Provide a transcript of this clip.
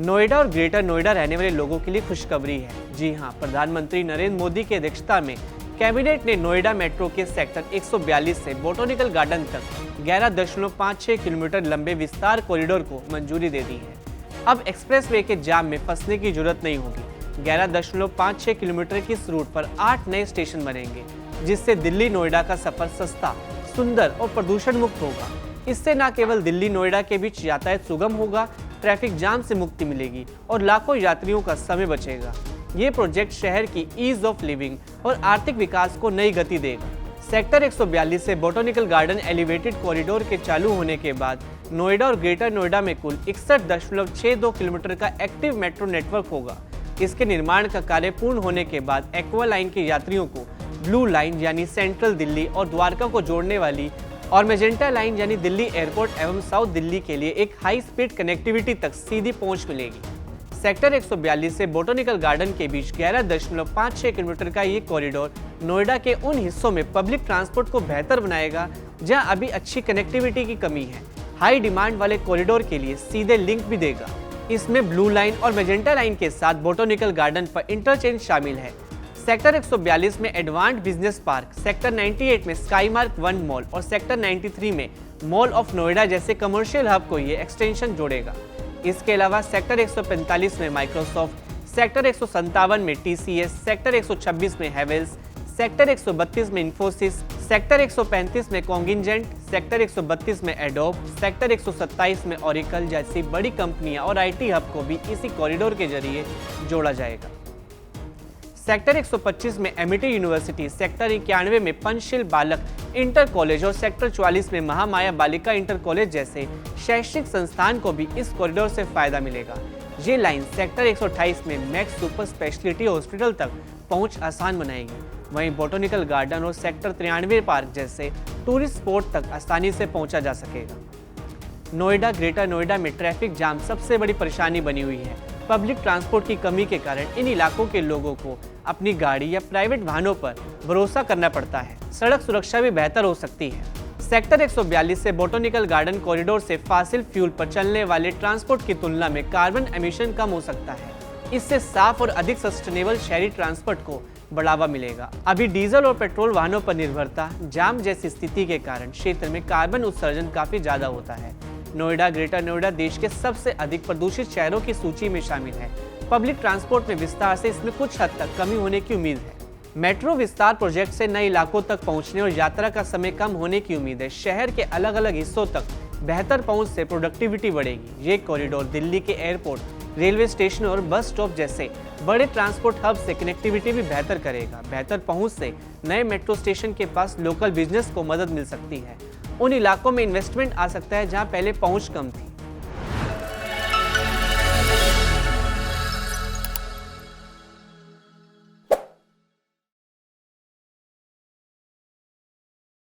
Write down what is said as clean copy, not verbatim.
नोएडा और ग्रेटर नोएडा रहने वाले लोगों के लिए खुशखबरी है। जी हां, प्रधानमंत्री नरेंद्र मोदी की अध्यक्षता में कैबिनेट ने नोएडा मेट्रो के सेक्टर 142 से बोटैनिकल गार्डन तक 11.56 किलोमीटर लंबे विस्तार कॉरिडोर को मंजूरी दे दी है। अब एक्सप्रेसवे के जाम में फंसने की जरूरत नहीं होगी। 11.56 किलोमीटर की इस रूट पर 8 नए स्टेशन बनेंगे, जिससे दिल्ली नोएडा का सफर सस्ता, सुंदर और प्रदूषण मुक्त होगा। इससे न केवल दिल्ली नोएडा के बीच यातायात सुगम होगा, ट्रैफिक जाम से मुक्ति मिलेगी और लाखों यात्रियों का समय बचेगा। ये प्रोजेक्ट शहर की ईज ऑफ लिविंग और आर्थिक विकास को नई गति देगा। सेक्टर 142 से बोटैनिकल गार्डन एलिवेटेड कॉरिडोर के चालू होने के बाद नोएडा और ग्रेटर नोएडा में कुल 61.62 किलोमीटर का एक्टिव मेट्रो नेटवर्क होगा। इसके निर्माण का कार्य पूर्ण होने के बाद एक्वा लाइन के यात्रियों को ब्लू लाइन यानी सेंट्रल दिल्ली और द्वारका को जोड़ने वाली और मेजेंटा लाइन यानी दिल्ली एयरपोर्ट एवं साउथ दिल्ली के लिए एक हाई स्पीड कनेक्टिविटी तक सीधी पहुंच मिलेगी। सेक्टर 142 से बोटैनिकल गार्डन के बीच 11.56 किलोमीटर का ये कॉरिडोर नोएडा के उन हिस्सों में पब्लिक ट्रांसपोर्ट को बेहतर बनाएगा जहां अभी अच्छी कनेक्टिविटी की कमी है। हाई डिमांड वाले कॉरिडोर के लिए सीधे लिंक भी देगा। इसमें ब्लू लाइन और मेजेंटा लाइन के साथ बोटैनिकल गार्डन पर इंटरचेंज शामिल है। सेक्टर 142 में एडवांस्ड बिजनेस पार्क, सेक्टर 98 में स्काईमार्क 1 मॉल और सेक्टर 93 में मॉल ऑफ नोएडा जैसे कमर्शियल हब को ये एक्सटेंशन जोड़ेगा। इसके अलावा सेक्टर 145 में माइक्रोसॉफ्ट, सेक्टर 157 में TCS, सेक्टर 126 में हेवेल्स, सेक्टर 132 में इन्फोसिस, सेक्टर 135 में कॉन्गिजेंट, सेक्टर 132 में एडोब, सेक्टर 127 में ओरेकल जैसी बड़ी कंपनियां और IT हब को भी इसी कॉरिडोर के जरिए जोड़ा जाएगा। सेक्टर 125 में एमिटी यूनिवर्सिटी, सेक्टर 91 में पंचशील बालक इंटर कॉलेज और सेक्टर 44 में महामाया बालिका इंटर कॉलेज जैसे शैक्षिक संस्थान को भी इस कॉरिडोर से फायदा मिलेगा। ये लाइन सेक्टर 128 में मैक्स सुपर स्पेशलिटी हॉस्पिटल तक पहुंच आसान बनाएगी। वहीं बोटैनिकल गार्डन और सेक्टर 93 पार्क जैसे टूरिस्ट स्पॉट तक आसानी से पहुंचा जा सकेगा। नोएडा, ग्रेटर नोएडा में ट्रैफिक जाम सबसे बड़ी परेशानी बनी हुई है। पब्लिक ट्रांसपोर्ट की कमी के कारण इन इलाकों के लोगों को अपनी गाड़ी या प्राइवेट वाहनों पर भरोसा करना पड़ता है। सड़क सुरक्षा भी बेहतर हो सकती है। सेक्टर 142 से बोटैनिकल गार्डन कॉरिडोर से फॉसिल फ्यूल पर चलने वाले ट्रांसपोर्ट की तुलना में कार्बन एमिशन कम हो सकता है। इससे साफ और अधिक सस्टेनेबल शहरी ट्रांसपोर्ट को बढ़ावा मिलेगा। अभी डीजल और पेट्रोल वाहनों पर निर्भरता, जाम जैसी स्थिति के कारण क्षेत्र में कार्बन उत्सर्जन काफी ज्यादा होता है। नोएडा, ग्रेटर नोएडा देश के सबसे अधिक प्रदूषित शहरों की सूची में शामिल है। पब्लिक ट्रांसपोर्ट में विस्तार से इसमें कुछ हद तक कमी होने की उम्मीद है। मेट्रो विस्तार प्रोजेक्ट से नए इलाकों तक पहुंचने और यात्रा का समय कम होने की उम्मीद है। शहर के अलग अलग हिस्सों तक बेहतर पहुंच से प्रोडक्टिविटी बढ़ेगी। ये कॉरिडोर दिल्ली के एयरपोर्ट, रेलवे स्टेशन और बस स्टॉप जैसे बड़े ट्रांसपोर्ट हब से कनेक्टिविटी भी बेहतर करेगा। बेहतर पहुंच से नए मेट्रो स्टेशन के पास लोकल बिजनेस को मदद मिल सकती है। उन इलाकों में इन्वेस्टमेंट आ सकता है जहां पहले पहुंच कम थी।